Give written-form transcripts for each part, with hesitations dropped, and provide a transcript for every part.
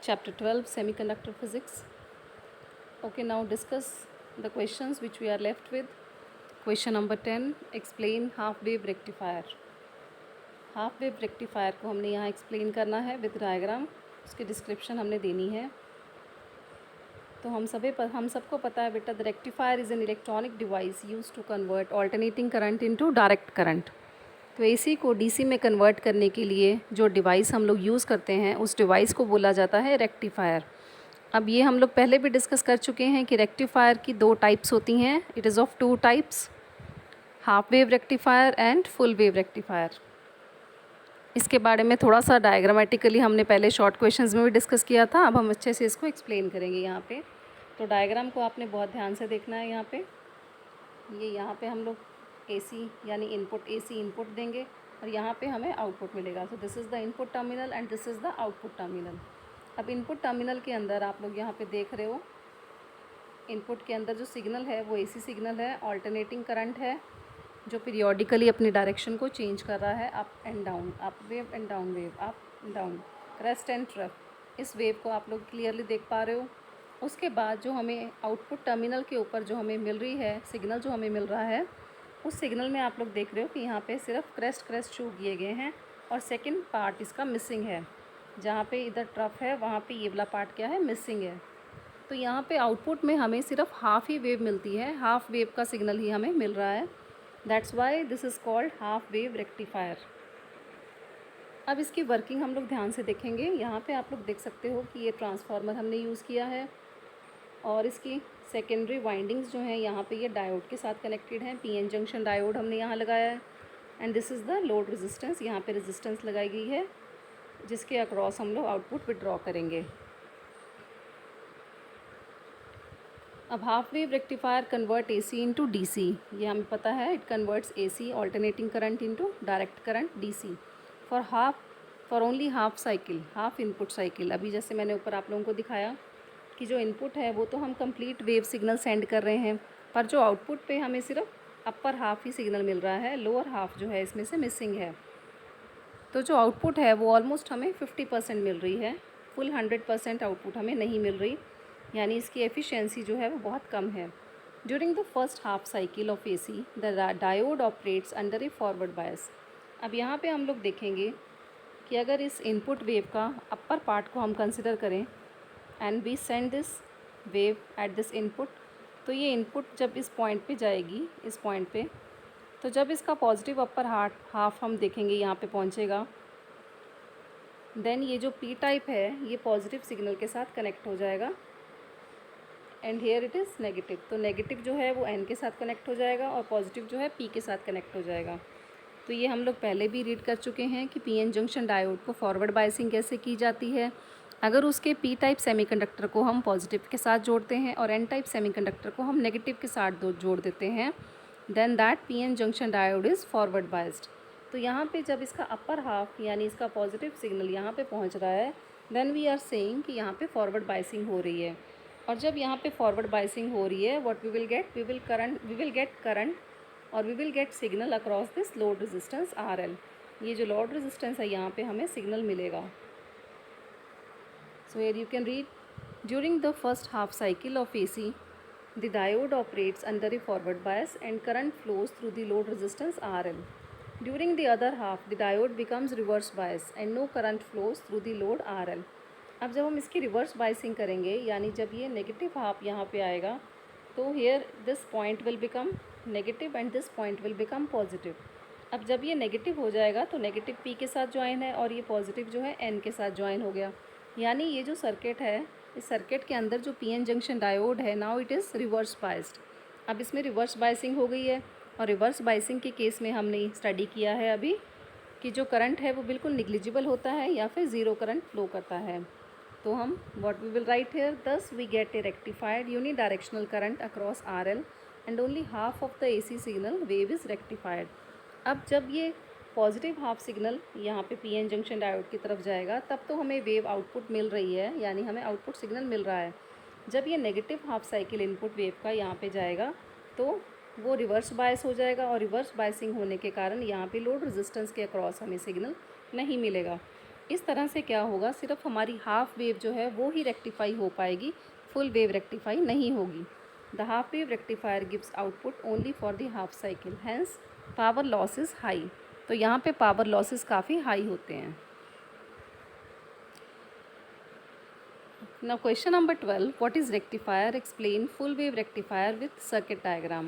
Chapter 12 Semiconductor Physics. Okay, now discuss the questions which we are left with. Question number 10, explain half wave rectifier. Half wave rectifier को हमने यहाँ explain करना है with diagram, उसकी description हमने देनी है। तो हम सबको पता है बेटा, the rectifier is an electronic device use to convert alternating current into direct current. तो एसी को डीसी में कन्वर्ट करने के लिए जो डिवाइस हम लोग यूज़ करते हैं उस डिवाइस को बोला जाता है रेक्टिफायर। अब ये हम लोग पहले भी डिस्कस कर चुके हैं कि रेक्टिफायर की दो टाइप्स होती हैं। It is of two types, half wave rectifier and full wave rectifier. इसके बारे में थोड़ा सा डायग्रामेटिकली हमने पहले शॉर्ट क्वेश्चंस में भी डिस्कस किया था। अब हम अच्छे से इसको एक्सप्लेन करेंगे यहाँ पे। तो डायग्राम को आपने बहुत ध्यान से देखना है। यहाँ पे हम लोग एसी यानी इनपुट एसी इनपुट देंगे और यहाँ पे हमें आउटपुट मिलेगा। तो this is the input terminal and this is the output terminal. अब इनपुट टर्मिनल के अंदर आप लोग यहाँ पे देख रहे हो, इनपुट के अंदर जो सिग्नल है वो एसी सिग्नल है, ऑल्टरनेटिंग करंट है जो पीरियोडिकली अपनी डायरेक्शन को चेंज कर रहा है, up and down, up wave and down wave, up down, crest and trough. इस वेव को आप लोग क्लियरली देख पा रहे हो। उसके बाद जो हमें आउटपुट टर्मिनल के ऊपर जो हमें मिल रही है सिग्नल, जो हमें मिल रहा है उस सिग्नल में आप लोग देख रहे हो कि यहाँ पे सिर्फ क्रेस्ट शो किए गए हैं और सेकेंड पार्ट इसका मिसिंग है। जहाँ पे इधर ट्रफ है वहाँ पे ये वाला पार्ट क्या है, मिसिंग है। तो यहाँ पे आउटपुट में हमें सिर्फ हाफ ही वेव मिलती है, हाफ वेव का सिग्नल ही हमें मिल रहा है। That's why this is called half wave rectifier. अब इसकी वर्किंग हम लोग ध्यान से देखेंगे। यहाँ पे आप लोग देख सकते हो कि ये ट्रांसफार्मर हमने यूज़ किया है और इसकी सेकेंडरी वाइंडिंग्स जो हैं यहाँ पे ये डायोड के साथ कनेक्टेड हैं। पीएन जंक्शन डायोड हमने यहाँ लगाया है and this is the load resistance. यहाँ पे रेजिस्टेंस लगाई गई है जिसके अक्रॉस हम लोग आउटपुट विड्रॉ करेंगे। अब half wave rectifier convert AC into DC, ये हमें पता है। It converts AC alternating current into direct current DC for only half cycle, half input cycle. अभी जैसे मैंने ऊपर आप लोगों को दिखाया कि जो इनपुट है वो तो हम कंप्लीट वेव सिग्नल सेंड कर रहे हैं, पर जो आउटपुट पे हमें सिर्फ अपर हाफ ही सिग्नल मिल रहा है, लोअर हाफ जो है इसमें से मिसिंग है। तो जो आउटपुट है वो ऑलमोस्ट हमें 50% मिल रही है, फुल 100% आउटपुट हमें नहीं मिल रही, यानी इसकी एफिशिएंसी जो है वो बहुत कम है। During the first half cycle of AC the diode operates under A forward bias. अब यहाँ पे हम लोग देखेंगे कि अगर इस इनपुट वेव का अपर पार्ट को हम कंसिडर करें and we send this wave at this input, तो ये इनपुट जब इस पॉइंट पे जाएगी, इस पॉइंट पे, तो जब इसका पॉजिटिव अपर हाफ हम देखेंगे यहाँ पे पहुँचेगा, देन ये जो पी टाइप है ये पॉजिटिव सिग्नल के साथ कनेक्ट हो जाएगा and here it is negative. तो नेगेटिव जो है वो एन के साथ कनेक्ट हो जाएगा और पॉजिटिव जो है पी के साथ कनेक्ट हो जाएगा। तो ये हम लोग पहले भी रीड कर चुके हैं कि पीएन जंक्शन डायोड को फॉरवर्ड बायसिंग कैसे की जाती है। अगर उसके पी टाइप सेमीकंडक्टर को हम पॉजिटिव के साथ जोड़ते हैं और एन टाइप सेमीकंडक्टर को हम नेगेटिव के साथ जोड़ देते हैं, then that PN junction diode is forward biased. तो यहाँ पे जब इसका अपर हाफ यानी इसका पॉजिटिव सिग्नल यहाँ पे पहुँच रहा है, देन वी आर सेइंग कि यहाँ पे फॉरवर्ड बायसिंग हो रही है। और जब यहाँ पे फॉरवर्ड बायसिंग हो रही है, what we will get current और we will get signal across this load resistance RL। ये जो लोड रेजिस्टेंस है यहाँ पे हमें सिग्नल मिलेगा। So here you can read, during the first half cycle of AC the diode operates under a forward bias and current flows through the load resistance RL. During the other half the diode becomes reverse bias and no current flows through the load RL. अब जब हम इसकी reverse biasing करेंगे, यानी जब ये negative half यहाँ पे आएगा, तो here this point will become negative and this point will become positive. अब जब ये नेगेटिव हो जाएगा तो नेगेटिव पी के साथ ज्वाइन है और ये पॉजिटिव जो है एन के साथ ज्वाइन हो गया, यानी ये जो सर्किट है, इस सर्किट के अंदर जो पीएन जंक्शन डायोड है, now it is reverse biased. अब इसमें रिवर्स बाइसिंग हो गई है और रिवर्स बाइसिंग के केस में हमने स्टडी किया है अभी कि जो करंट है वो बिल्कुल निग्लिजिबल होता है या फिर ज़ीरो करंट फ्लो करता है। तो हम what we will write here, thus we get a rectified unidirectional current across RL and only half of the AC signal wave is rectified. अब जब ये पॉजिटिव हाफ सिग्नल यहाँ पे पीएन जंक्शन डायोड की तरफ जाएगा तब तो हमें वेव आउटपुट मिल रही है, यानी हमें आउटपुट सिग्नल मिल रहा है। जब ये negative half cycle input wave का यहाँ पे जाएगा तो वो रिवर्स बायस हो जाएगा और रिवर्स बायसिंग होने के कारण यहाँ पे लोड रेजिस्टेंस के अक्रॉस हमें सिग्नल नहीं मिलेगा। इस तरह से क्या होगा, सिर्फ हमारी हाफ वेव जो है वो ही रेक्टिफाई हो पाएगी, फुल वेव रेक्टिफाई नहीं होगी। The half wave rectifier gives output only for the half cycle, hence power loss is high. तो यहाँ पे पावर लॉसेस काफ़ी हाई होते हैं। Now question number 12, what is rectifier? Explain full wave rectifier with circuit diagram.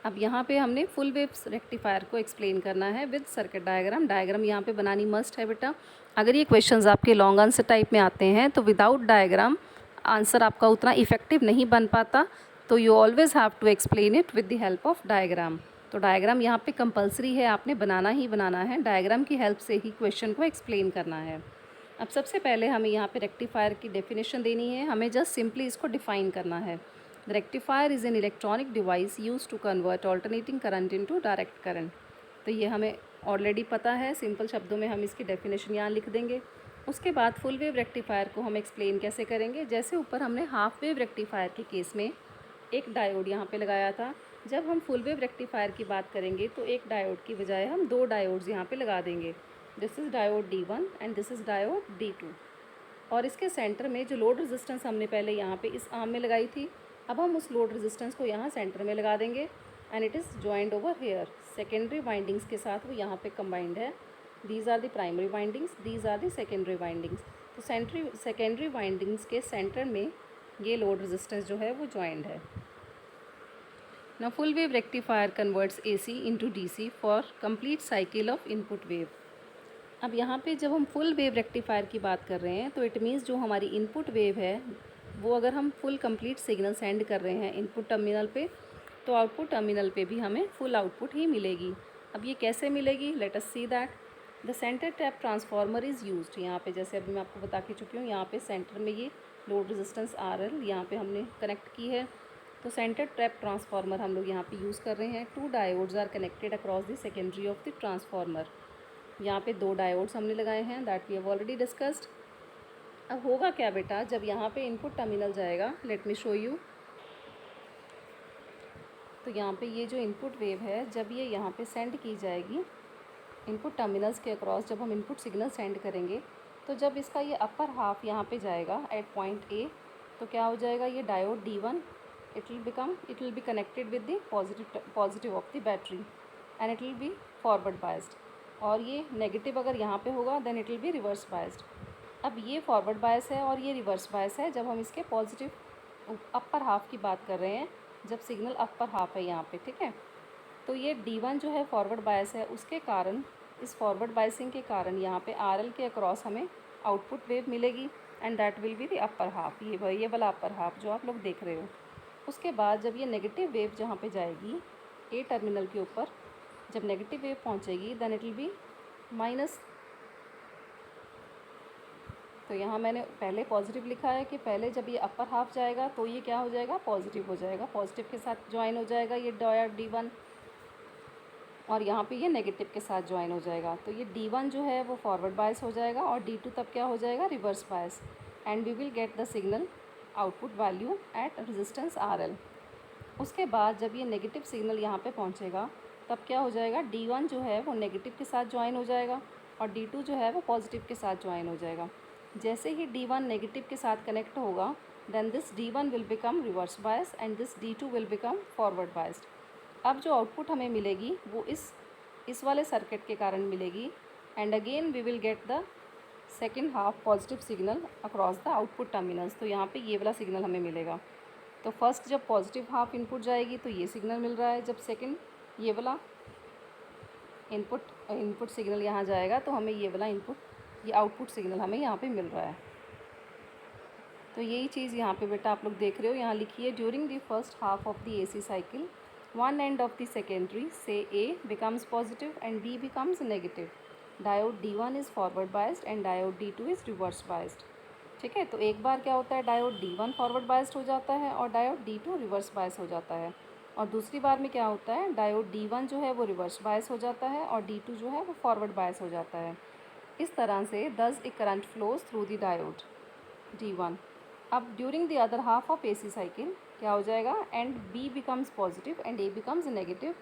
अब यहाँ पे हमने फुल वेव रेक्टिफायर को एक्सप्लेन करना है विद सर्किट डायग्राम। डायग्राम यहाँ पे बनानी मस्ट है बेटा। अगर ये क्वेश्चंस आपके लॉन्ग आंसर टाइप में आते हैं तो विदाउट डायग्राम आंसर आपका उतना इफेक्टिव नहीं बन पाता, तो you always have to explain it with the help of diagram. तो डायग्राम यहाँ पे कंपलसरी है, आपने बनाना ही बनाना है। डायग्राम की हेल्प से ही क्वेश्चन को एक्सप्लेन करना है। अब सबसे पहले हमें यहाँ पे रेक्टिफायर की डेफिनेशन देनी है, हमें जस्ट सिंपली इसको डिफाइन करना है। The rectifier is an electronic device use to convert alternating current into direct current. तो ये हमें ऑलरेडी पता है, सिंपल शब्दों में हम इसकी डेफिनेशन यहाँ लिख देंगे। उसके बाद फुल वेव रेक्टिफायर को हम एक्सप्लेन कैसे करेंगे, जैसे ऊपर हमने हाफ वेव रेक्टिफायर के केस में एक डायोड यहाँ पे लगाया था। जब हम फुल वेव रेक्टिफायर की बात करेंगे तो एक डायोड की बजाय हम दो डायोड्स यहाँ पे लगा देंगे। This is diode D1 and this is diode D2। और इसके सेंटर में जो लोड रेजिस्टेंस हमने पहले यहाँ पे इस आर्म में लगाई थी, अब हम उस लोड रेजिस्टेंस को यहाँ सेंटर में लगा देंगे and it is joined over here. Secondary windings के साथ वो यहाँ पे कंबाइंड है। These are the primary windings, these are the secondary windings. तो सेकेंडरी वाइंडिंग्स के सेंटर में ये लोड रेजिस्टेंस जो है वो जॉइंड है। Now full wave rectifier converts AC into DC for complete cycle of input wave. अब यहाँ पे जब हम फुल वेव रेक्टिफायर की बात कर रहे हैं तो इट मीन्स जो हमारी इनपुट वेव है वो अगर हम फुल कंप्लीट सिग्नल सेंड कर रहे हैं इनपुट टर्मिनल पे, तो आउटपुट टर्मिनल पे भी हमें फुल आउटपुट ही मिलेगी। अब ये कैसे मिलेगी, let us see that. The centre tap transformer is used. यहाँ पे जैसे अभी मैं आपको बता के चुकी हूँ, यहाँ पे सेंटर में ये लोड रेजिस्टेंस RL यहाँ पे हमने कनेक्ट की है। तो सेंटर ट्रैप ट्रांसफार्मर हम लोग यहाँ पे यूज़ कर रहे हैं। Two diodes are connected across the secondary of the transformer. यहाँ पे दो डायोड्स हमने लगाए हैं, that we have already discussed. अब होगा क्या बेटा, जब यहाँ पे इनपुट टर्मिनल जाएगा, लेट मी शो यू। तो यहाँ पे ये जो इनपुट वेव है, जब ये यहाँ पे सेंड की जाएगी इनपुट टर्मिनल्स के अक्रॉस, जब हम इनपुट सिग्नल सेंड करेंगे, तो जब इसका ये अपर हाफ यहाँ पे जाएगा एट पॉइंट ए, तो क्या हो जाएगा, ये diode D1 it will be connected with the positive of the battery and it will be forward biased। और ये नेगेटिव अगर यहाँ पे होगा then it will be reverse biased. अब ये फॉरवर्ड बायस है और ये रिवर्स बायस है जब हम इसके पॉजिटिव अपर हाफ की बात कर रहे हैं, जब सिग्नल अपर हाफ है यहाँ पे, ठीक है। तो ये D1 जो है फॉरवर्ड बायस है, उसके कारण, इस फॉरवर्ड बायसिंग के कारण यहाँ पे RL के अक्रॉस हमें आउटपुट वेव मिलेगी and that will be the upper half, ये वाला अपर हाफ जो आप लोग देख रहे हो। उसके बाद जब ये नेगेटिव वेव जहाँ पे जाएगी ए टर्मिनल के ऊपर, जब नेगेटिव वेव पहुँचेगी then it will be minus. तो यहाँ मैंने पहले पॉजिटिव लिखा है कि पहले जब ये अपर हाफ जाएगा तो ये क्या हो जाएगा, पॉजिटिव हो जाएगा, पॉजिटिव के साथ ज्वाइन हो जाएगा ये डायोड D1, और यहाँ पे ये नेगेटिव के साथ ज्वाइन हो जाएगा। तो ये D1 जो है वो फॉरवर्ड बायस हो जाएगा और D2 तब क्या हो जाएगा, reverse bias, and we will get the signal output value at resistance RL। उसके बाद जब ये नेगेटिव सिग्नल यहाँ पे पहुँचेगा तब क्या हो जाएगा, D1 जो है वो नेगेटिव के साथ ज्वाइन हो जाएगा और D2 जो है वो पॉजिटिव के साथ ज्वाइन हो जाएगा। जैसे ही D1 नेगेटिव के साथ कनेक्ट होगा then this D1 will become reverse bias and this D2 will become forward biased. अब जो आउटपुट हमें मिलेगी वो इस वाले सर्किट के कारण मिलेगी and again we will get the second half positive signal across the output terminals. तो यहाँ पे ये वाला सिग्नल हमें मिलेगा। तो फर्स्ट जब पॉजिटिव हाफ इनपुट जाएगी तो ये सिग्नल मिल रहा है, जब सेकंड ये वाला इनपुट सिग्नल यहाँ जाएगा तो हमें ये वाला ये आउटपुट सिग्नल हमें यहाँ पे मिल रहा है। तो यही चीज़ यहाँ पे बेटा आप लोग देख रहे हो, यहाँ लिखिए during the first half of the AC cycle one end of the secondary से A becomes positive and B becomes negative। Diode D1 is forward biased and diode D2 is reverse biased. ठीक है, तो एक बार क्या होता है, diode D1 forward biased हो जाता है और डायोड D2 रिवर्स बायस हो जाता है, और दूसरी बार में क्या होता है, डायोड D1 जो है वो रिवर्स बायस हो जाता है और D2 जो है वो फॉरवर्ड बायस हो जाता है। इस तरह से thus a current flows through the diode D1। अब during the other half of AC cycle क्या हो जाएगा, and B becomes positive and A becomes negative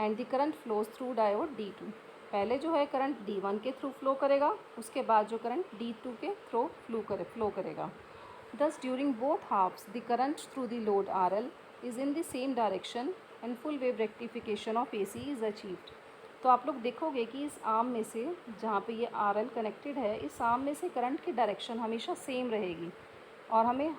and the current flows through diode D2। पहले जो है करंट D1 के through flow करेगा, उसके बाद जो करंट D2 के थ्रू फ्लो करेगा. Thus during both halves the current through the load RL is in the same direction and full wave rectification of AC is achieved. तो आप लोग देखोगे कि इस आर्म में से जहाँ पे ये RL कनेक्टेड है, इस आर्म में से करंट की डायरेक्शन हमेशा सेम रहेगी और हमें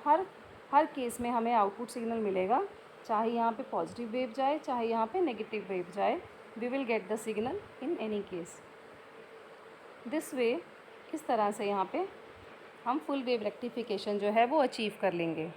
हर केस में हमें आउटपुट सिग्नल मिलेगा, चाहे यहाँ पे पॉजिटिव वेव जाए चाहे यहाँ पे नेगेटिव वेव जाए, we will get the signal in any case. This way, इस तरह से यहाँ पे हम फुल वेव रेक्टिफिकेशन जो है वो अचीव कर लेंगे.